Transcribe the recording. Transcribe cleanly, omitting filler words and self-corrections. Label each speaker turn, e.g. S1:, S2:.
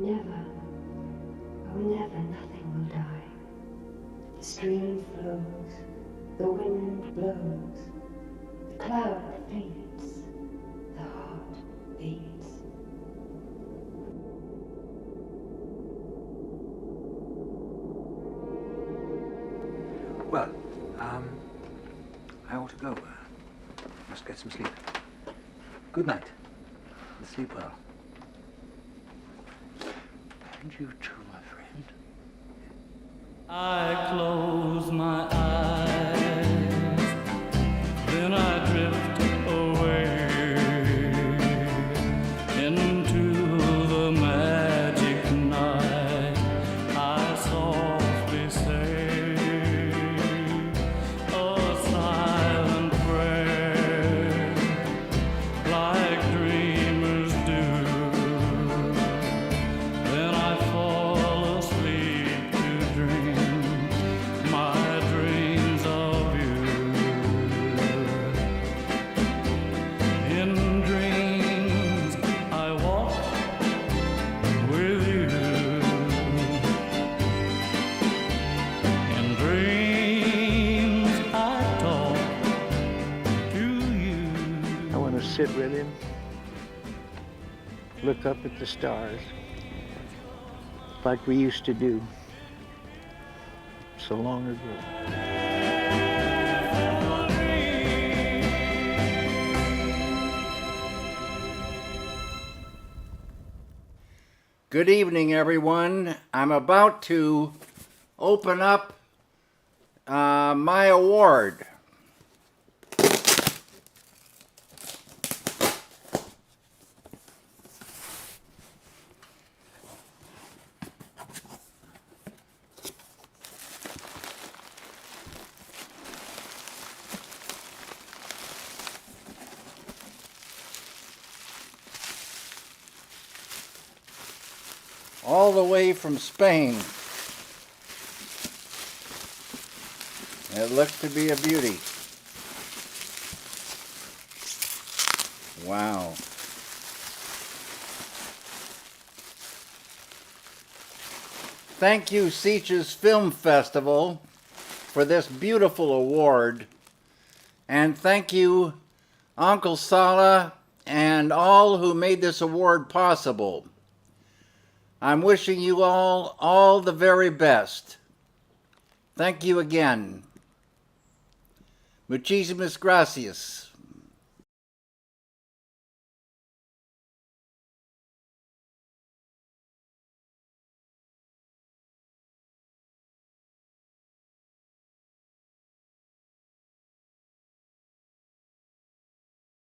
S1: Never, oh never, nothing will die. The stream flows, the wind blows, the cloud faints, the heart beats.
S2: Well, I ought to go. Must get some sleep. Good night. And sleep well. And you too, my friend.
S3: I close my eyes, then I drift away into the magic night. I softly say a silent prayer, like dreamers do. Then I fall asleep to dream my dreams of you. In dreams I walk with you. In dreams I talk to you.
S4: I want to sit with him, look up at the stars, like we used to do so long ago.
S5: Good evening, everyone. I'm about to open up my award. All the way from Spain. It looked to be a beauty. Wow. Thank you, Sitges Film Festival, for this beautiful award. And thank you, Uncle Sala, and all who made this award possible. I'm wishing you all the very best. Thank you again. Muchísimas gracias.